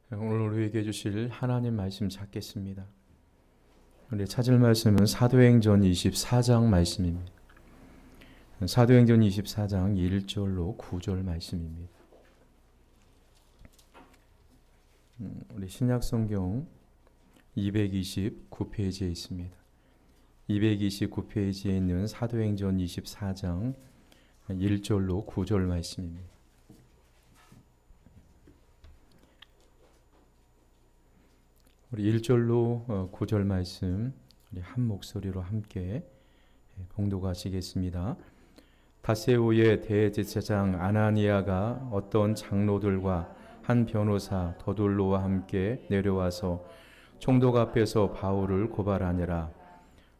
오늘 우리에게 주실 하나님 말씀 찾겠습니다. 우리 찾을 말씀은 사도행전 24장 말씀입니다. 사도행전 24장 1절로 9절 말씀입니다. 우리 신약성경 229페이지에 있습니다. 229페이지에 있는 사도행전 24장 1절로 9절 말씀입니다. 우리 1절로 9절 말씀 우리 한 목소리로 함께 봉독하시겠습니다. 다세오의 대제사장 아나니아가 어떤 장로들과 한 변호사 더둘로와 함께 내려와서 총독 앞에서 바울을 고발하니라.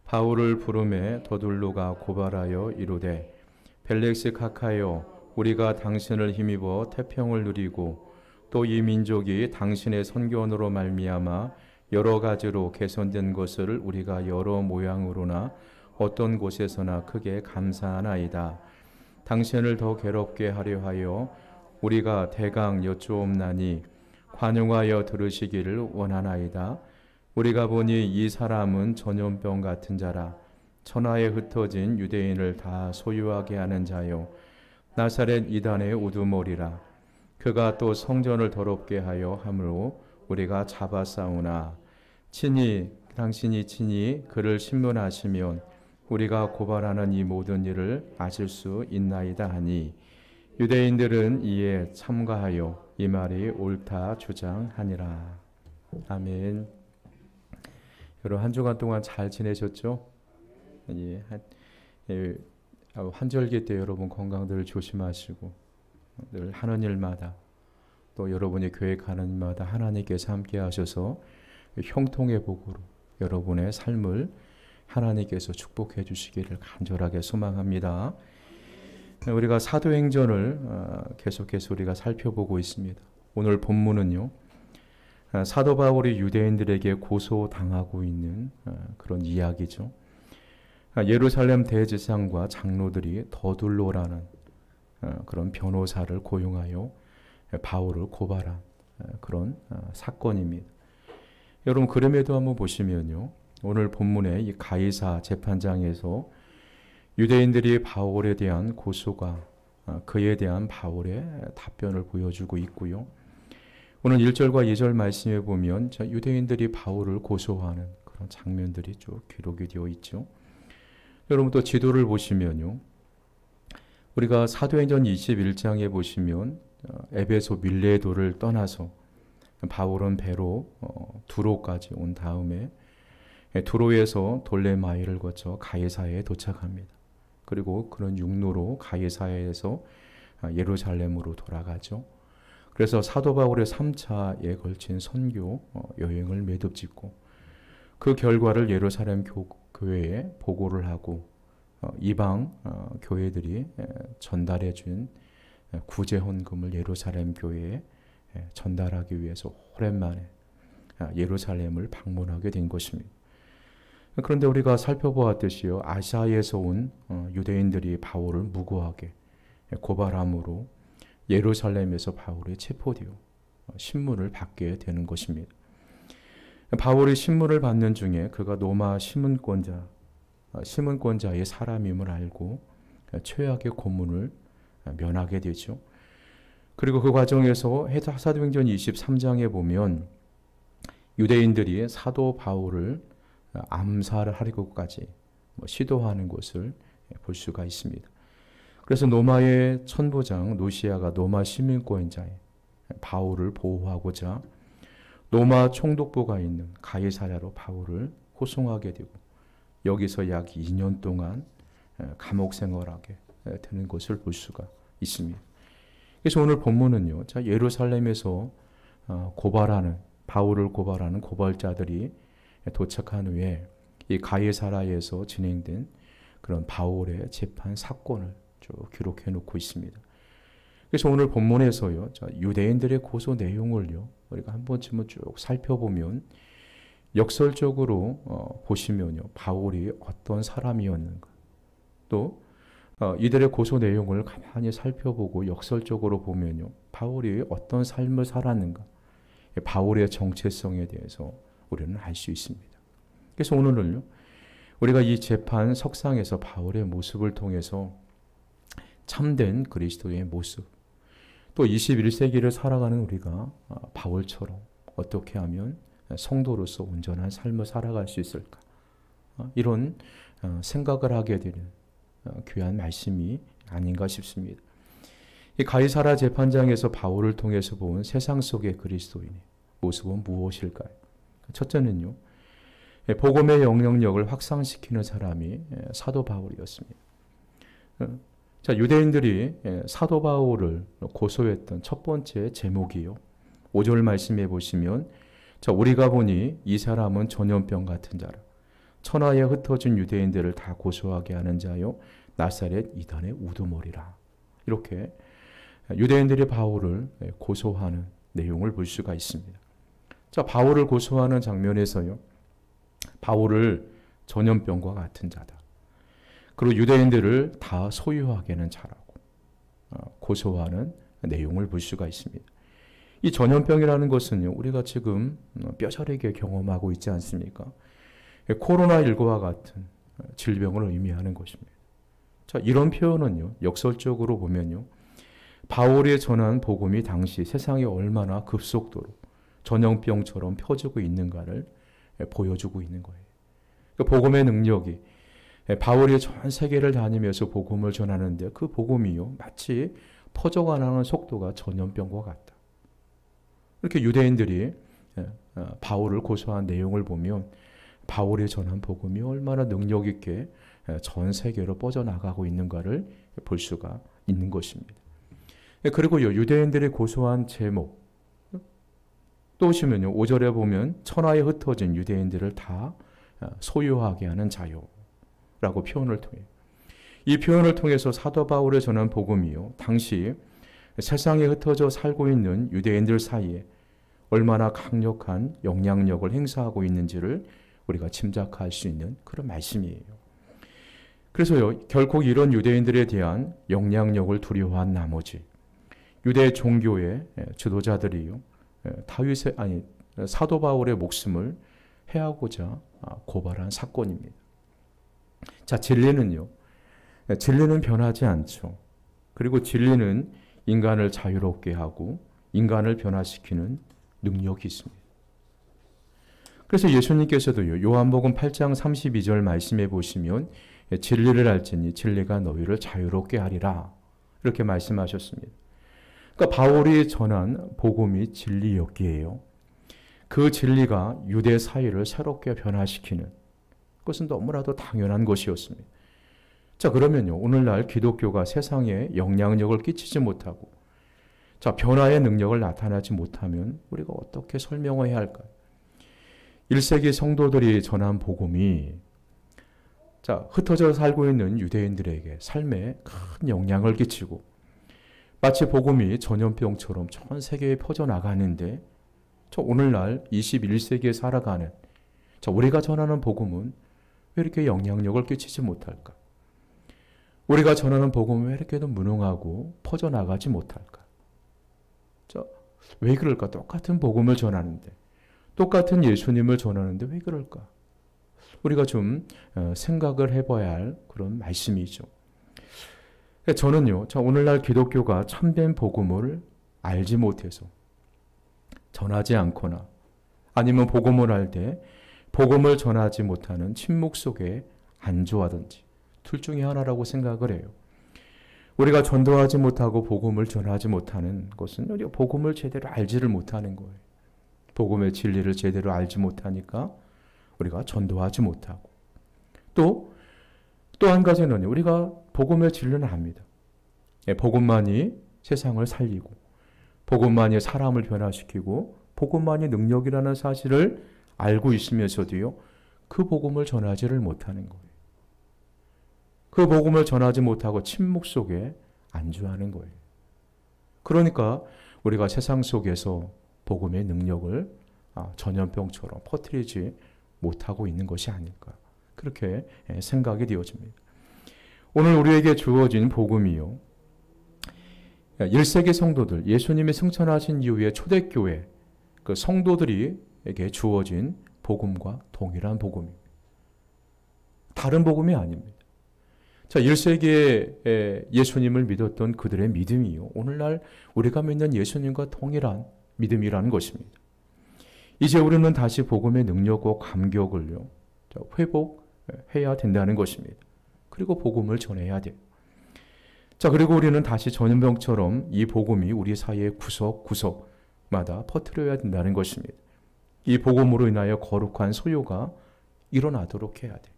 바울을 부르매 더둘로가 고발하여 이르되 벨렉스 각하여, 우리가 당신을 힘입어 태평을 누리고 또 이 민족이 당신의 선견으로 말미암아 여러 가지로 개선된 것을 우리가 여러 모양으로나 어떤 곳에서나 크게 감사하나이다. 당신을 더 괴롭게 하려 하여 우리가 대강 여쭈옵나니 관용하여 들으시기를 원하나이다. 우리가 보니 이 사람은 전염병 같은 자라. 천하에 흩어진 유대인을 다 소유하게 하는 자요, 나사렛 이단의 우두머리라. 그가 또 성전을 더럽게 하여 함으로 우리가 잡아싸우나 당신이 친히 그를 신문하시면 우리가 고발하는 이 모든 일을 아실 수 있나이다 하니, 유대인들은 이에 참가하여 이 말이 옳다 주장하니라. 아멘. 여러분, 한 주간 동안 잘 지내셨죠? 환절기 때 여러분 건강들 조심하시고, 늘 하는 일마다 또 여러분이 계획하는 일마다 하나님께서 함께 하셔서 형통의 복으로 여러분의 삶을 하나님께서 축복해 주시기를 간절하게 소망합니다. 우리가 사도행전을 계속해서 우리가 살펴보고 있습니다. 오늘 본문은요, 사도 바울이 유대인들에게 고소당하고 있는 그런 이야기죠. 예루살렘 대제사장과 장로들이 더둘로라는 그런 변호사를 고용하여 바울을 고발한 그런 사건입니다. 여러분, 그럼에도 한번 보시면요, 오늘 본문의 이 가이사 재판장에서 유대인들이 바울에 대한 고소가 그에 대한 바울의 답변을 보여주고 있고요. 오늘 1절과 2절 말씀에 보면 유대인들이 바울을 고소하는 그런 장면들이 쭉 기록이 되어 있죠. 여러분, 또 지도를 보시면요, 우리가 사도행전 21장에 보시면 에베소 밀레도를 떠나서 바울은 배로 두로까지 온 다음에 두로에서 돌레마이를 거쳐 가이사야에 도착합니다. 그리고 그런 육로로 가이사야에서 예루살렘으로 돌아가죠. 그래서 사도 바울의 3차에 걸친 선교 여행을 매듭짓고, 그 결과를 예루살렘 교회에 보고를 하고 이방 교회들이 전달해 준 구제 헌금을 예루살렘 교회에 전달하기 위해서 오랜만에 예루살렘을 방문하게 된 것입니다. 그런데 우리가 살펴보았듯이요, 아시아에서 온 유대인들이 바울을 무고하게 고발함으로 예루살렘에서 바울이 체포되어 신문을 받게 되는 것입니다. 바울이 신문을 받는 중에 그가 로마 시민권자의 사람임을 알고 최악의 고문을 면하게 되죠. 그리고 그 과정에서 사도행전 23장에 보면 유대인들이 사도 바울을 암살하려고까지 시도하는 것을 볼 수가 있습니다. 그래서 로마의 천부장 노시아가 로마 시민권자의 바울을 보호하고자 로마 총독부가 있는 가이사랴로 바울을 호송하게 되고, 여기서 약 2년 동안 감옥 생활하게 되는 것을 볼 수가 있습니다. 그래서 오늘 본문은요, 예루살렘에서 바울을 고발하는 고발자들이 도착한 후에 이 가이사랴에서 진행된 그런 바울의 재판 사건을 쭉 기록해 놓고 있습니다. 그래서 오늘 본문에서요, 유대인들의 고소 내용을요, 우리가 한 번쯤은 쭉 살펴보면 역설적으로 보시면요, 바울이 어떤 사람이었는가, 또 이들의 고소 내용을 가만히 살펴보고 역설적으로 보면요, 바울이 어떤 삶을 살았는가, 바울의 정체성에 대해서 우리는 알 수 있습니다. 그래서 오늘은요, 우리가 이 재판 석상에서 바울의 모습을 통해서 참된 그리스도의 모습, 또 21세기를 살아가는 우리가 바울처럼 어떻게 하면 성도로서 온전한 삶을 살아갈 수 있을까? 이런 생각을 하게 되는 귀한 말씀이 아닌가 싶습니다. 이 가이사라 재판장에서 바울을 통해서 본 세상 속의 그리스도인의 모습은 무엇일까요? 첫째는요, 복음의 영향력을 확산시키는 사람이 사도 바울이었습니다. 자, 유대인들이 사도 바울을 고소했던 첫 번째 제목이요, 5절 말씀해 보시면, 자, 우리가 보니 이 사람은 전염병 같은 자라, 천하에 흩어진 유대인들을 다 고소하게 하는 자요, 나사렛 이단의 우두머리라. 이렇게 유대인들이 바울을 고소하는 내용을 볼 수가 있습니다. 자, 바울을 고소하는 장면에서요, 바울을 전염병과 같은 자다, 그리고 유대인들을 다 소유하게 하는 자라고 고소하는 내용을 볼 수가 있습니다. 이 전염병이라는 것은요, 우리가 지금 뼈저리게 경험하고 있지 않습니까? 코로나19와 같은 질병을 의미하는 것입니다. 자, 이런 표현은요, 역설적으로 보면요, 바울이 전한 복음이 당시 세상에 얼마나 급속도로 전염병처럼 펴지고 있는가를 보여주고 있는 거예요. 그 복음의 능력이, 바울이 전 세계를 다니면서 복음을 전하는데 그 복음이요, 마치 퍼져가는 속도가 전염병과 같다. 이렇게 유대인들이 바울을 고소한 내용을 보면 바울이 전한 복음이 얼마나 능력 있게 전 세계로 뻗어나가고 있는가를 볼 수가 있는 것입니다. 그리고요, 유대인들이 고소한 제목 또 오시면요, 5절에 보면 천하에 흩어진 유대인들을 다 소유하게 하는 자요라고 표현을 통해, 이 표현을 통해서 사도 바울의 전한 복음이요, 당시 세상에 흩어져 살고 있는 유대인들 사이에 얼마나 강력한 영향력을 행사하고 있는지를 우리가 짐작할 수 있는 그런 말씀이에요. 그래서요, 결국 이런 유대인들에 대한 영향력을 두려워한 나머지 유대 종교의 지도자들이요, 사도 바울의 목숨을 해하고자 고발한 사건입니다. 자, 진리는요, 진리는 변하지 않죠. 그리고 진리는 인간을 자유롭게 하고 인간을 변화시키는 능력이 있습니다. 그래서 예수님께서도요, 요한복음 8장 32절 말씀해 보시면 진리를 알지니 진리가 너희를 자유롭게 하리라, 이렇게 말씀하셨습니다. 그러니까 바울이 전한 복음이 진리였기에요, 그 진리가 유대 사회를 새롭게 변화시키는 것은 너무나도 당연한 것이었습니다. 자, 그러면요, 오늘날 기독교가 세상에 영향력을 끼치지 못하고, 자, 변화의 능력을 나타나지 못하면 우리가 어떻게 설명해야 할까요? 1세기 성도들이 전한 복음이, 자, 흩어져 살고 있는 유대인들에게 삶에 큰 영향을 끼치고, 마치 복음이 전염병처럼 전 세계에 퍼져나가는데, 저 오늘날 21세기에 살아가는 우리가 전하는 복음은 왜 이렇게 영향력을 끼치지 못할까? 우리가 전하는 복음은 왜 이렇게도 무능하고 퍼져나가지 못할까? 왜 그럴까? 똑같은 복음을 전하는데, 똑같은 예수님을 전하는데 왜 그럴까? 우리가 좀 생각을 해봐야 할 그런 말씀이죠. 저는요, 오늘날 기독교가 참된 복음을 알지 못해서 전하지 않거나, 아니면 복음을 알 때 복음을 전하지 못하는 침묵 속에 안주하든지, 둘 중에 하나라고 생각을 해요. 우리가 전도하지 못하고 복음을 전하지 못하는 것은 우리가 복음을 제대로 알지를 못하는 거예요. 복음의 진리를 제대로 알지 못하니까 우리가 전도하지 못하고, 또 한 가지는 우리가 복음의 진리는 압니다. 복음만이 세상을 살리고, 복음만이 사람을 변화시키고, 복음만이 능력이라는 사실을 알고 있으면서도요, 그 복음을 전하지를 못하는 거예요. 그 복음을 전하지 못하고 침묵 속에 안주하는 거예요. 그러니까 우리가 세상 속에서 복음의 능력을 전염병처럼 퍼뜨리지 못하고 있는 것이 아닐까, 그렇게 생각이 되어집니다. 오늘 우리에게 주어진 복음이요, 1세기 성도들, 예수님이 승천하신 이후에 초대교회, 그 성도들에게 주어진 복음과 동일한 복음입니다. 다른 복음이 아닙니다. 자, 1세기에 예수님을 믿었던 그들의 믿음이요, 오늘날 우리가 믿는 예수님과 동일한 믿음이라는 것입니다. 이제 우리는 다시 복음의 능력과 감격을요, 회복해야 된다는 것입니다. 그리고 복음을 전해야 돼요. 자, 그리고 우리는 다시 전염병처럼 이 복음이 우리 사회의 구석구석마다 퍼뜨려야 된다는 것입니다. 이 복음으로 인하여 거룩한 소요가 일어나도록 해야 돼요.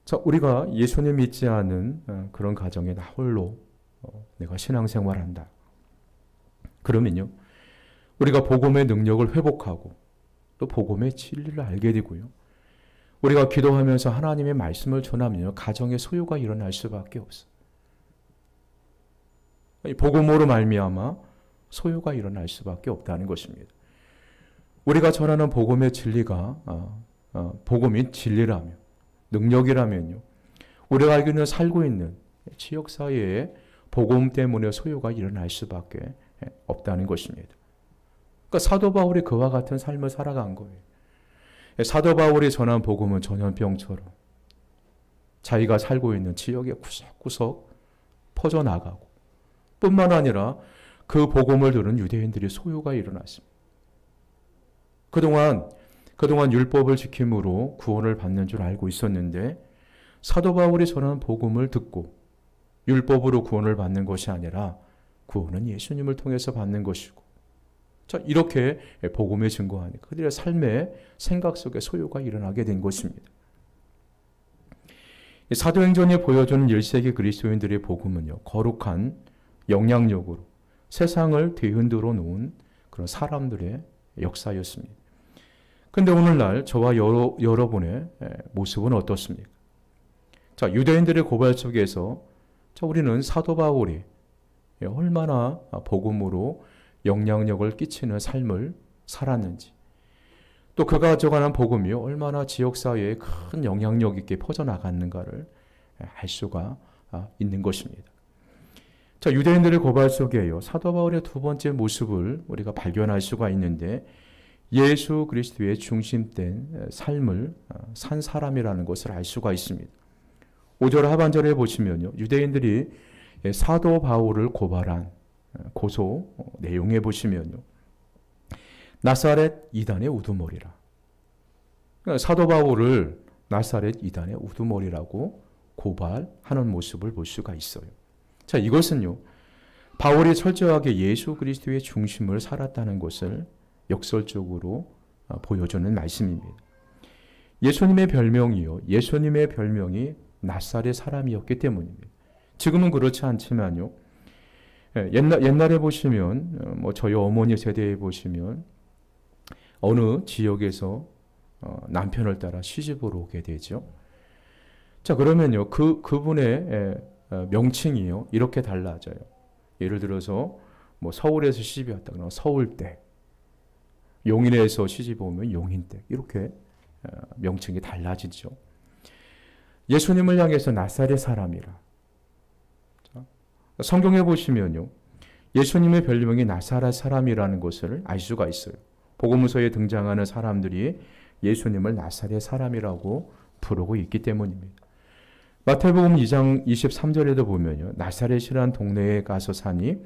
자, 우리가 예수님 믿지 않은 그런 가정에 나 홀로 내가 신앙생활한다. 그러면요, 우리가 복음의 능력을 회복하고 또 복음의 진리를 알게 되고요, 우리가 기도하면서 하나님의 말씀을 전하면요, 가정의 소요가 일어날 수밖에 없어요. 복음으로 말미암아 소요가 일어날 수밖에 없다는 것입니다. 우리가 전하는 복음의 진리가 복음이 진리라면, 능력이라면요, 우리가 알기는 살고 있는 지역사회에 복음 때문에 소요가 일어날 수밖에 없다는 것입니다. 그러니까 사도 바울이 그와 같은 삶을 살아간 거예요. 사도 바울이 전한 복음은 전염병처럼 자기가 살고 있는 지역에 구석구석 퍼져나가고, 뿐만 아니라 그 복음을 들은 유대인들이 소요가 일어났습니다. 그동안 율법을 지킴으로 구원을 받는 줄 알고 있었는데, 사도 바울이 전한 복음을 듣고 율법으로 구원을 받는 것이 아니라 구원은 예수님을 통해서 받는 것이고, 자, 이렇게 복음에 증거하니까 그들의 삶의 생각 속에 소요가 일어나게 된 것입니다. 사도행전이 보여주는 1세기 그리스도인들의 복음은요, 거룩한 영향력으로 세상을 뒤흔들어 놓은 그런 사람들의 역사였습니다. 그런데 오늘날 저와 여러분의 모습은 어떻습니까? 자, 유대인들의 고발 속에서 우리는 사도 바울이 얼마나 복음으로 영향력을 끼치는 삶을 살았는지, 또 그가 가져가는 복음이 얼마나 지역사회에 큰 영향력 있게 퍼져나갔는가를 알 수가 있는 것입니다. 자, 유대인들의 고발 속에요, 사도 바울의 두 번째 모습을 우리가 발견할 수가 있는데, 예수 그리스도의 중심된 삶을 산 사람이라는 것을 알 수가 있습니다. 5절 하반절에 보시면요, 유대인들이 사도 바울을 고발한 고소 내용에 보시면요, 나사렛 이단의 우두머리라. 사도 바울을 나사렛 이단의 우두머리라고 고발하는 모습을 볼 수가 있어요. 자, 이것은요, 바울이 철저하게 예수 그리스도의 중심을 살았다는 것을 역설적으로 보여주는 말씀입니다. 예수님의 별명이 나사렛 사람이었기 때문입니다. 지금은 그렇지 않지만요, 옛날에 보시면, 저희 어머니 세대에 보시면 어느 지역에서 남편을 따라 시집으로 오게 되죠. 자, 그러면요, 그분의 명칭이요, 이렇게 달라져요. 예를 들어서 서울에서 시집이 왔다 그러면 서울댁, 용인에서 시집 오면 용인댁, 이렇게 명칭이 달라지죠. 예수님을 향해서 나사렛 사람이라. 성경에 보시면요, 예수님의 별명이 나사렛 사람이라는 것을 알 수가 있어요. 복음서에 등장하는 사람들이 예수님을 나사렛 사람이라고 부르고 있기 때문입니다. 마태복음 2장 23절에도 보면요, 나사렛이라는 동네에 가서 사니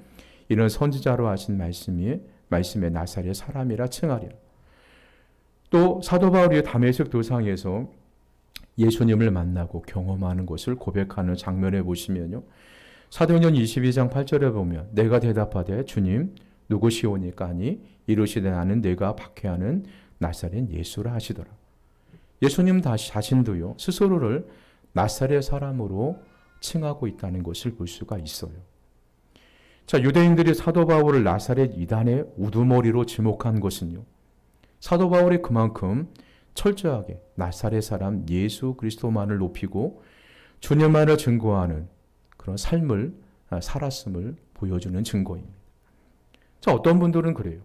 이는 선지자로 하신 말씀에 나사렛 사람이라 칭하리라. 또 사도 바울이 다메섹 도상에서 예수님을 만나고 경험하는 것을 고백하는 장면에 보시면요, 사도행전 22장 8절에 보면 내가 대답하되 주님 누구시오니까 하니 이르시되 나는 내가 박해하는 나사렛 예수라 하시더라. 예수님 자신도요, 스스로를 나사렛 사람으로 칭하고 있다는 것을 볼 수가 있어요. 자, 유대인들이 사도 바울을 나사렛 이단의 우두머리로 지목한 것은요, 사도 바울이 그만큼 철저하게 나사렛 사람 예수 그리스도만을 높이고 주님만을 증거하는 그런 삶을 살았음을 보여주는 증거입니다. 자, 어떤 분들은 그래요.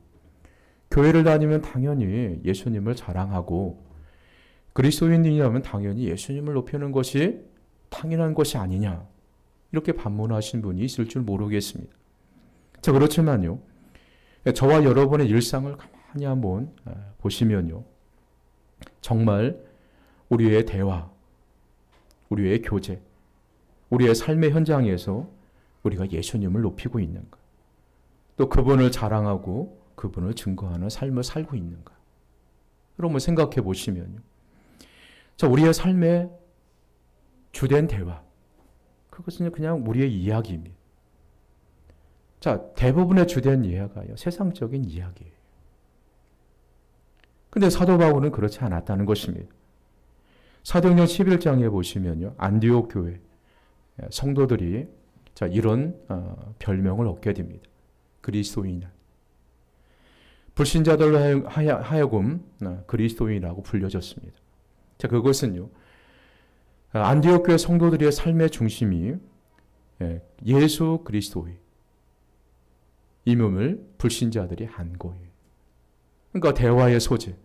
교회를 다니면 당연히 예수님을 자랑하고 그리스도인이라면 당연히 예수님을 높이는 것이 당연한 것이 아니냐, 이렇게 반문하신 분이 있을 줄 모르겠습니다. 자, 그렇지만요, 저와 여러분의 일상을 가만히 한번 보시면요. 정말 우리의 대화, 우리의 교제, 우리의 삶의 현장에서 우리가 예수님을 높이고 있는가? 또 그분을 자랑하고 그분을 증거하는 삶을 살고 있는가? 여러분 생각해 보시면요. 자, 우리의 삶의 주된 대화, 그것은 그냥 우리의 이야기입니다. 자, 대부분의 주된 이야기가요, 세상적인 이야기예요. 근데 사도 바울은 그렇지 않았다는 것입니다. 사도행전 11장에 보시면요, 안디옥 교회 성도들이 자, 이런 별명을 얻게 됩니다. 그리스도인. 불신자들로 하여금 그리스도인이라고 불려졌습니다. 자, 그것은요, 안디옥 교회 성도들의 삶의 중심이 예수 그리스도의 임음을 불신자들이 한 거예요. 그러니까 대화의 소재,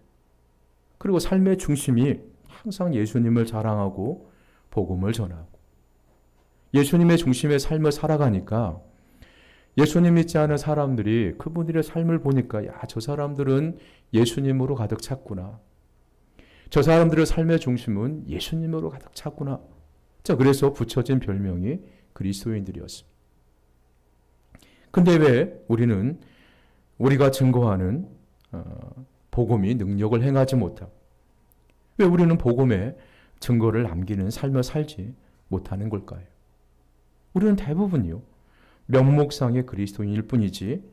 그리고 삶의 중심이 항상 예수님을 자랑하고 복음을 전하고 예수님의 중심의 삶을 살아가니까 예수님 믿지 않은 사람들이 그분들의 삶을 보니까 야, 저 사람들은 예수님으로 가득 찼구나. 저 사람들의 삶의 중심은 예수님으로 가득 찼구나. 자, 그래서 붙여진 별명이 그리스도인들이었습니다. 근데 왜 우리는 우리가 증거하는 복음이 능력을 행하지 못하고 왜 우리는 복음의 증거를 남기는 삶을 살지 못하는 걸까요? 우리는 대부분요, 명목상의 그리스도인일 뿐이지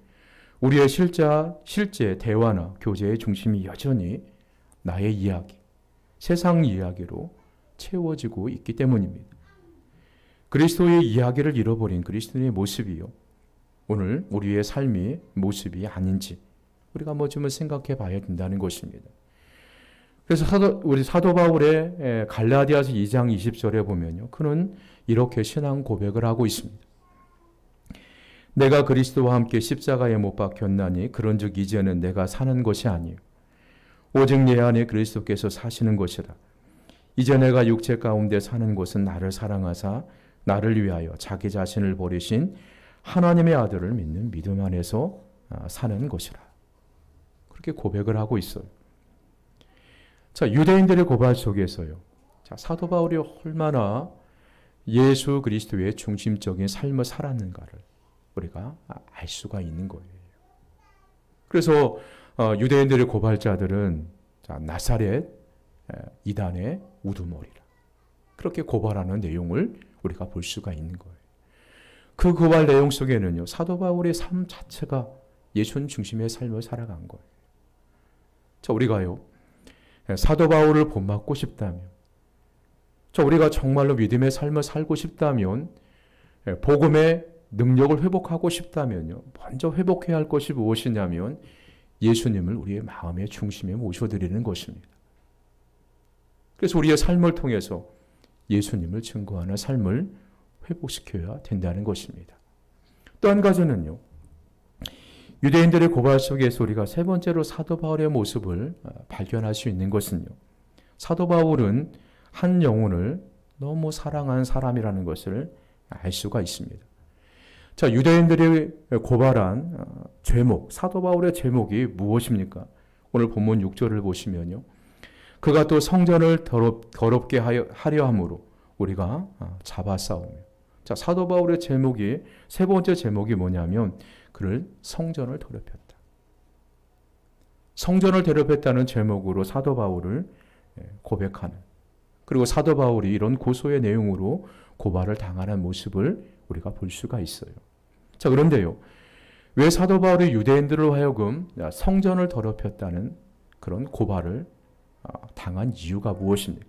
우리의 실제 대화나 교제의 중심이 여전히 나의 이야기, 세상 이야기로 채워지고 있기 때문입니다. 그리스도의 이야기를 잃어버린 그리스도인의 모습이요, 오늘 우리의 삶의 모습이 아닌지 우리가 좀 생각해 봐야 된다는 것입니다. 그래서 우리 사도 바울의 갈라디아서 2장 20절에 보면요, 그는 이렇게 신앙 고백을 하고 있습니다. 내가 그리스도와 함께 십자가에 못 박혔나니 그런즉 이제는 내가 사는 것이 아니요 오직 내 안에 그리스도께서 사시는 것이라. 이제 내가 육체 가운데 사는 것은 나를 사랑하사 나를 위하여 자기 자신을 버리신 하나님의 아들을 믿는 믿음 안에서 사는 것이라. 그렇게 고백을 하고 있어요. 자, 유대인들의 고발 속에서요, 자, 사도 바울이 얼마나 예수 그리스도의 중심적인 삶을 살았는가를 우리가 알 수가 있는 거예요. 그래서 유대인들의 고발자들은 자, 나사렛 이단의 우두머리라, 그렇게 고발하는 내용을 우리가 볼 수가 있는 거예요. 그 고발 내용 속에는요, 사도 바울의 삶 자체가 예수님 중심의 삶을 살아간 거예요. 자, 우리가요, 사도 바울을 본받고 싶다면, 자, 우리가 정말로 믿음의 삶을 살고 싶다면, 복음의 능력을 회복하고 싶다면요, 먼저 회복해야 할 것이 무엇이냐면 예수님을 우리의 마음의 중심에 모셔드리는 것입니다. 그래서 우리의 삶을 통해서 예수님을 증거하는 삶을 회복시켜야 된다는 것입니다. 또 한 가지는요, 유대인들의 고발 속에서 우리가 세 번째로 사도 바울의 모습을 발견할 수 있는 것은요, 사도 바울은 한 영혼을 너무 사랑한 사람이라는 것을 알 수가 있습니다. 자, 유대인들이 고발한 죄목, 사도 바울의 죄목이 무엇입니까? 오늘 본문 6절을 보시면요, 그가 또 성전을 더럽게 하려 함으로 우리가 잡아싸우며. 자, 사도 바울의 제목이, 세 번째 제목이 뭐냐면 그를 성전을 더럽혔다. 성전을 더럽혔다는 제목으로 사도 바울을 고백하는, 그리고 사도 바울이 이런 고소의 내용으로 고발을 당하는 모습을 우리가 볼 수가 있어요. 자, 그런데요, 왜 사도 바울이 유대인들로 하여금 성전을 더럽혔다는 그런 고발을 당한 이유가 무엇입니까?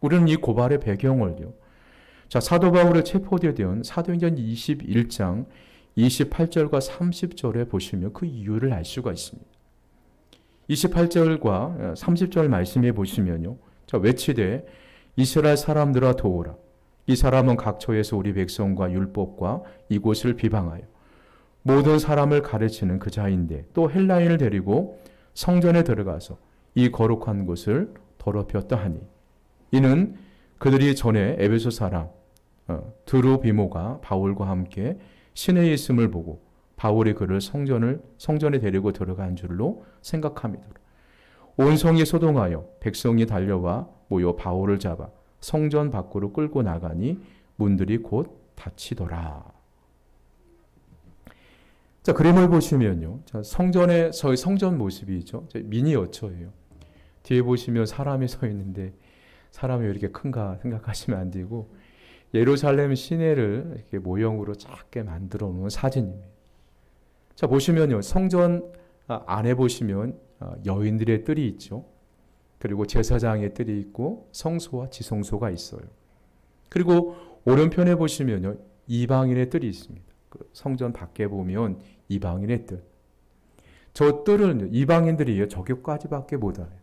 우리는 이 고발의 배경을요, 자, 사도 바울의 체포되던 사도행전 21장 28절과 30절에 보시면 그 이유를 알 수가 있습니다. 28절과 30절 말씀에 보시면요, 자, 외치되 이스라엘 사람들아 도우라. 이 사람은 각처에서 우리 백성과 율법과 이곳을 비방하여 모든 사람을 가르치는 그 자인데 또 헬라인을 데리고 성전에 들어가서 이 거룩한 곳을 더럽혔다 하니, 이는 그들이 전에 에베소 사람 드루비모가 바울과 함께 시내에 있음을 보고 바울이 그를 성전에 데리고 들어간 줄로 생각합니다. 온 성이 소동하여 백성이 달려와 모여 바울을 잡아 성전 밖으로 끌고 나가니 문들이 곧 닫히더라. 자, 그림을 보시면요. 자, 저희 성전 모습이죠. 미니어처예요. 뒤에 보시면 사람이 서 있는데 사람이 왜 이렇게 큰가 생각하시면 안 되고, 예루살렘 시내를 이렇게 모형으로 작게 만들어 놓은 사진입니다. 자, 보시면요. 성전 안에 보시면 여인들의 뜰이 있죠. 그리고 제사장의 뜰이 있고 성소와 지성소가 있어요. 그리고 오른편에 보시면요. 이방인의 뜰이 있습니다. 그 성전 밖에 보면 이방인의 뜰. 저 뜰은 이방인들이 저기까지밖에 못 알아요.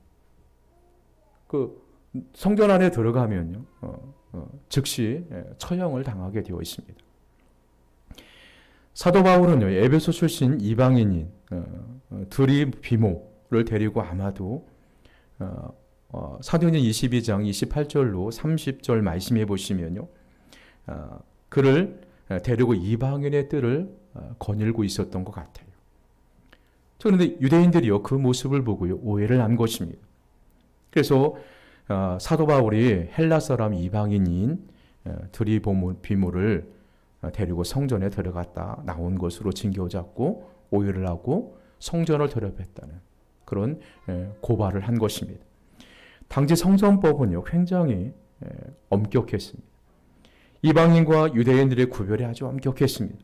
그 성전 안에 들어가면요. 즉시 처형을 당하게 되어 있습니다. 사도 바울은요. 에베소 출신 이방인인 드리비모를 데리고 아마도 사도행전 22장 28절로 30절 말씀해 보시면요. 그를 데리고 이방인의 뜰을 거닐고 있었던 것 같아요. 그런데 유대인들이요. 그 모습을 보고요. 오해를 한 것입니다. 그래서 사도 바울이 헬라 사람 이방인인 드리비모를 데리고 성전에 들어갔다 나온 것으로 징계を잡고 오해를 하고 성전을 더럽혔다는 그런 고발을 한 것입니다. 당시 성전법은요. 굉장히 엄격했습니다. 이방인과 유대인들의 구별이 아주 엄격했습니다.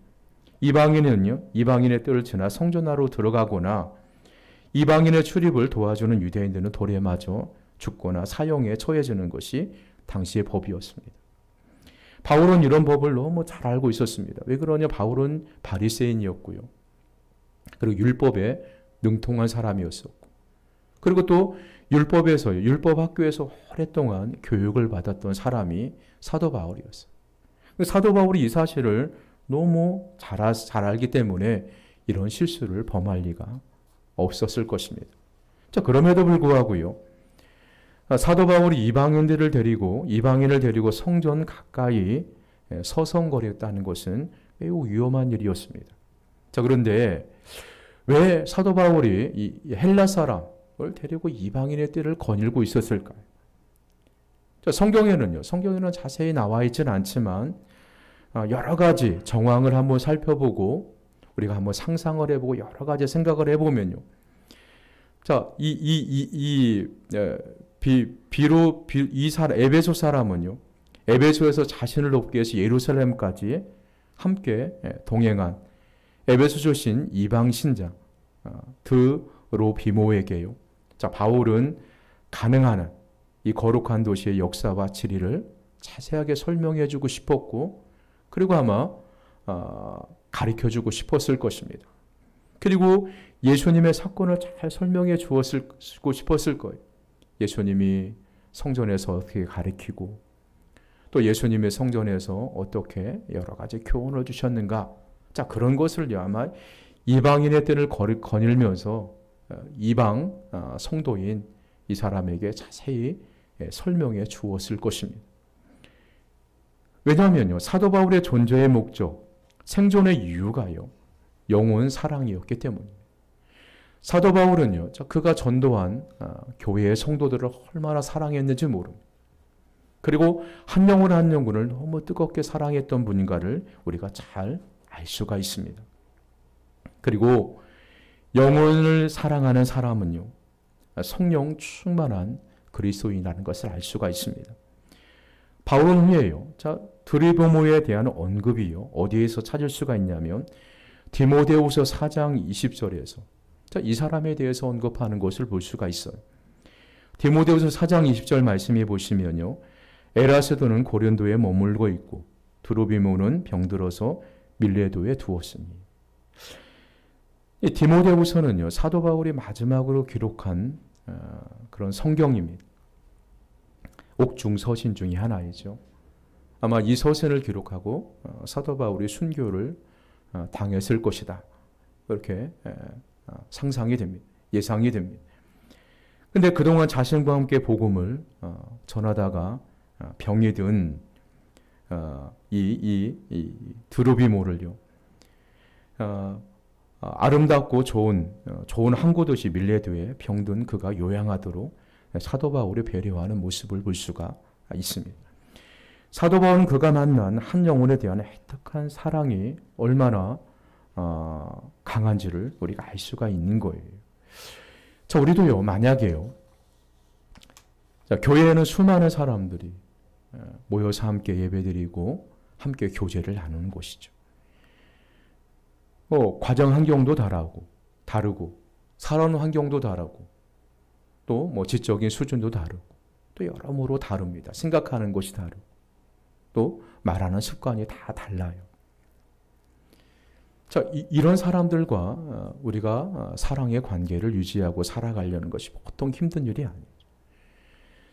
이방인은요. 이방인의 뜰을 지나 성전 안으로 들어가거나 이방인의 출입을 도와주는 유대인들은 돌에 맞아 죽거나 사형에 처해지는 것이 당시의 법이었습니다. 바울은 이런 법을 너무 잘 알고 있었습니다. 왜 그러냐? 바울은 바리새인이었고요. 그리고 율법에 능통한 사람이었었고, 그리고 또 율법학교에서 오랫동안 교육을 받았던 사람이 사도 바울이었어요. 사도 바울이 이 사실을 너무 잘 알기 때문에 이런 실수를 범할 리가 없었을 것입니다. 자, 그럼에도 불구하고요. 사도 바울이 이방인을 데리고 성전 가까이 서성거렸다는 것은 매우 위험한 일이었습니다. 자, 그런데 왜 사도 바울이 이 헬라 사람을 데리고 이방인의 뜰을 거닐고 있었을까요? 자, 성경에는 자세히 나와 있지는 않지만 여러 가지 정황을 한번 살펴보고 우리가 한번 상상을 해보고 여러 가지 생각을 해보면요. 자, 에베소 사람은요. 에베소에서 자신을 돕기 위해서 예루살렘까지 함께 동행한 에베소 출신 이방 신자 드로비모에게요. 자, 바울은 가능한 한 이 거룩한 도시의 역사와 지리를 자세하게 설명해주고 싶었고, 그리고 아마 가르쳐주고 싶었을 것입니다. 그리고 예수님의 사건을 잘 설명해 주고 싶었을 거예요. 예수님이 성전에서 어떻게 가르치고 또 예수님의 성전에서 어떻게 여러 가지 교훈을 주셨는가. 자, 그런 것을 아마 이방인의 뜰을 거닐면서 이방 성도인 이 사람에게 자세히 설명해 주었을 것입니다. 왜냐하면요. 사도 바울의 존재의 목적, 생존의 이유가요. 영혼 사랑이었기 때문입니다. 사도 바울은요. 그가 전도한 교회의 성도들을 얼마나 사랑했는지 모릅니다. 그리고 한 영혼 한 영혼을 너무 뜨겁게 사랑했던 분인가를 우리가 잘 알 수가 있습니다. 그리고 영혼을 사랑하는 사람은요. 성령 충만한 그리스도인이라는 것을 알 수가 있습니다. 바울은 후에요. 자, 드리보모에 대한 언급이요. 어디에서 찾을 수가 있냐면 디모데후서 4장 20절에서 자, 이 사람에 대해서 언급하는 것을 볼 수가 있어요. 디모데후서 4장 20절 말씀해 보시면요. 에라스도는 고린도에 머물고 있고 드로비모는 병들어서 밀레도에 두었으니. 이 디모데후서는요. 사도 바울이 마지막으로 기록한 그런 성경입니다. 옥중서신 중에 하나이죠. 아마 이 서신을 기록하고 사도 바울이 순교를 당했을 것이다. 그렇게 상상이 됩니다. 예상이 됩니다. 근데 그동안 자신과 함께 복음을 전하다가 병이 든 이 드로비모를요. 아름답고 좋은 항구 도시 밀레도에 병든 그가 요양하도록 사도 바울의 배려하는 모습을 볼 수가 있습니다. 사도 바울은 그가 만난 한 영혼에 대한 애틋한 사랑이 얼마나 강한지를 우리가 알 수가 있는 거예요. 자, 우리도요, 만약에요, 자, 교회에는 수많은 사람들이 모여서 함께 예배드리고 함께 교제를 나누는 곳이죠. 과정 환경도 다르고, 살아온 환경도 다르고, 또 지적인 수준도 다르고, 또 여러모로 다릅니다. 생각하는 것이 다르고, 또 말하는 습관이 다 달라요. 자, 이런 사람들과 우리가 사랑의 관계를 유지하고 살아가려는 것이 보통 힘든 일이 아니에요.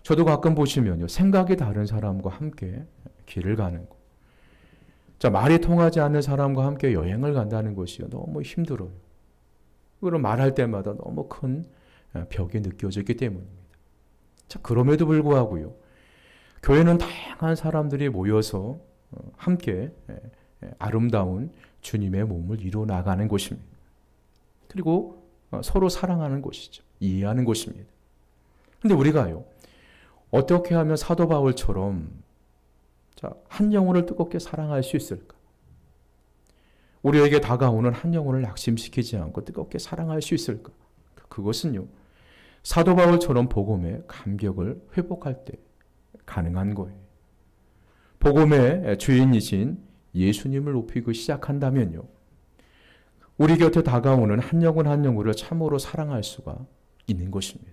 저도 가끔 보시면요, 생각이 다른 사람과 함께 길을 가는 거. 자, 말이 통하지 않는 사람과 함께 여행을 간다는 것이 너무 힘들어요. 그럼 말할 때마다 너무 큰 벽이 느껴지기 때문입니다. 자, 그럼에도 불구하고요, 교회는 다양한 사람들이 모여서 함께 아름다운 주님의 몸을 이루어 나가는 곳입니다. 그리고 서로 사랑하는 곳이죠. 이해하는 곳입니다. 근데 우리가요, 어떻게 하면 사도 바울처럼 한 영혼을 뜨겁게 사랑할 수 있을까? 우리에게 다가오는 한 영혼을 낙심시키지 않고 뜨겁게 사랑할 수 있을까? 그것은요, 사도 바울처럼 복음의 감격을 회복할 때 가능한 거예요. 복음의 주인이신 예수님을 높이고 시작한다면요, 우리 곁에 다가오는 한 영혼 한 영혼을 참으로 사랑할 수가 있는 것입니다.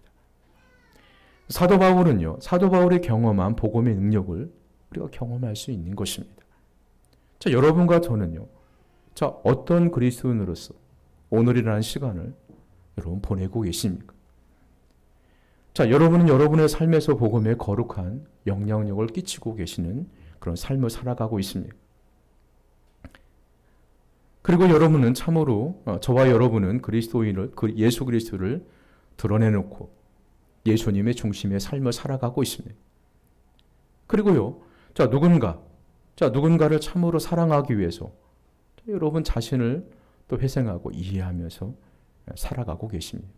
사도 바울은요, 사도 바울이 경험한 복음의 능력을 우리가 경험할 수 있는 것입니다. 자, 여러분과 저는요, 자, 어떤 그리스도인으로서 오늘이라는 시간을 여러분 보내고 계십니까? 자, 여러분은 여러분의 삶에서 복음에 거룩한 영향력을 끼치고 계시는 그런 삶을 살아가고 있습니다. 그리고 여러분은 참으로 저와 여러분은 예수 그리스도를 드러내놓고 예수님의 중심의 삶을 살아가고 있습니다. 그리고요, 누군가를 참으로 사랑하기 위해서 여러분 자신을 또 회생하고 이해하면서 살아가고 계십니다.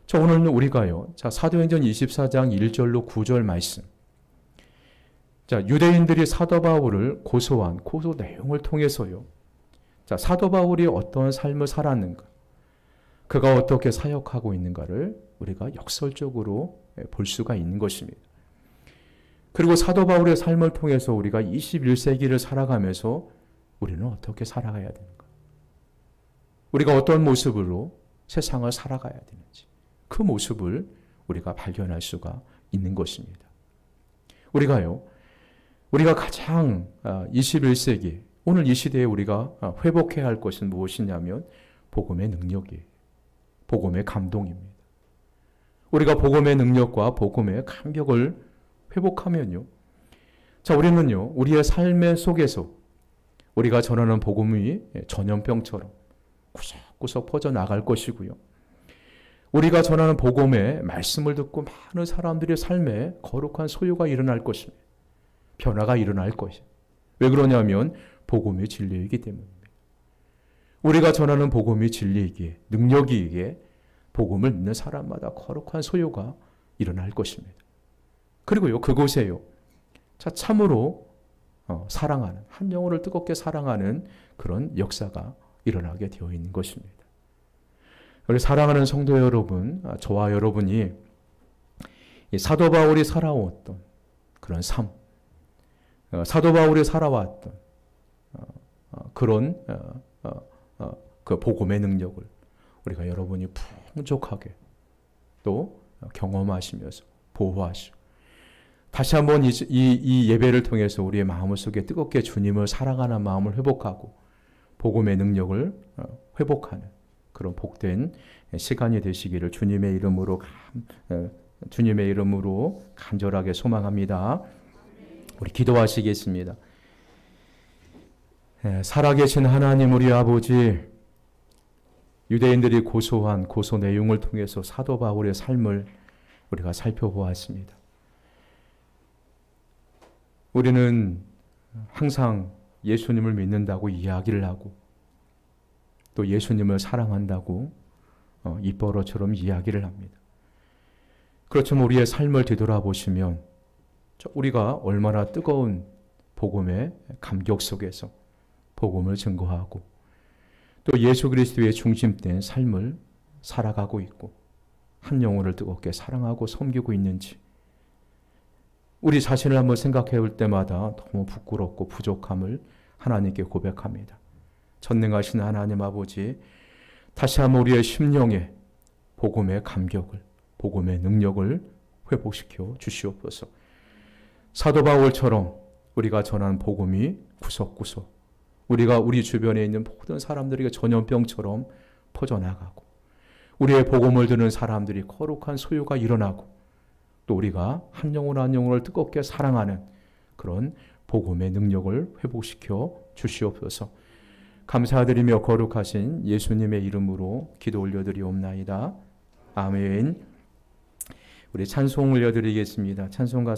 자, 오늘은 우리가요, 사도행전 24장 1절로 9절 말씀. 자, 유대인들이 사도 바울을 고소한 고소 내용을 통해서요, 자, 사도 바울이 어떤 삶을 살았는가, 그가 어떻게 사역하고 있는가를 우리가 역설적으로 볼 수가 있는 것입니다. 그리고 사도 바울의 삶을 통해서 우리가 21세기를 살아가면서 우리는 어떻게 살아가야 되는가, 우리가 어떤 모습으로 세상을 살아가야 되는지, 그 모습을 우리가 발견할 수가 있는 것입니다. 우리가 가장 21세기, 오늘 이 시대에 우리가 회복해야 할 것은 무엇이냐면 복음의 능력이에요. 복음의 감동입니다. 우리가 복음의 능력과 복음의 감격을 회복하면요, 자, 우리는요, 우리의 삶의 속에서 우리가 전하는 복음이 전염병처럼 구석구석 퍼져나갈 것이고요, 우리가 전하는 복음의 말씀을 듣고 많은 사람들의 삶에 거룩한 소유가 일어날 것입니다. 변화가 일어날 것이에요. 왜 그러냐면 복음이 진리이기 때문입니다. 우리가 전하는 복음이 진리이기에, 능력이기에 복음을 믿는 사람마다 거룩한 소유가 일어날 것입니다. 그리고요, 그곳에요, 자, 참으로 사랑하는, 한 영혼을 뜨겁게 사랑하는 그런 역사가 일어나게 되어 있는 것입니다. 우리 사랑하는 성도 여러분, 저와 여러분이 사도 바울이 살아왔던 그런 삶, 사도 바울이 살아왔던 그런 그 복음의 능력을 우리가 여러분이 풍족하게 또 경험하시면서 보호하시고, 다시 한번 이 예배를 통해서 우리의 마음 속에 뜨겁게 주님을 사랑하는 마음을 회복하고 복음의 능력을 회복하는 그런 복된 시간이 되시기를 주님의 이름으로 간절하게 소망합니다. 우리 기도하시겠습니다. 살아계신 하나님 우리 아버지, 유대인들이 고소한 고소 내용을 통해서 사도 바울의 삶을 우리가 살펴보았습니다. 우리는 항상 예수님을 믿는다고 이야기를 하고, 또 예수님을 사랑한다고 입버릇처럼 이야기를 합니다. 그렇지만 우리의 삶을 뒤돌아보시면 우리가 얼마나 뜨거운 복음의 감격 속에서 복음을 증거하고 또 예수 그리스도의 중심된 삶을 살아가고 있고 한 영혼을 뜨겁게 사랑하고 섬기고 있는지 우리 자신을 한번 생각해 볼 때마다 너무 부끄럽고 부족함을 하나님께 고백합니다. 전능하신 하나님 아버지, 다시 한번 우리의 심령에 복음의 감격을, 복음의 능력을 회복시켜 주시옵소서. 사도 바울처럼 우리가 전한 복음이 구석구석 우리가 우리 주변에 있는 모든 사람들에게 전염병처럼 퍼져나가고 우리의 복음을 듣는 사람들이 거룩한 소유가 일어나고 또 우리가 한 영혼 한 영혼을 뜨겁게 사랑하는 그런 복음의 능력을 회복시켜 주시옵소서. 감사드리며 거룩하신 예수님의 이름으로 기도 올려드리옵나이다. 아멘. 우리 찬송 올려드리겠습니다. 찬송가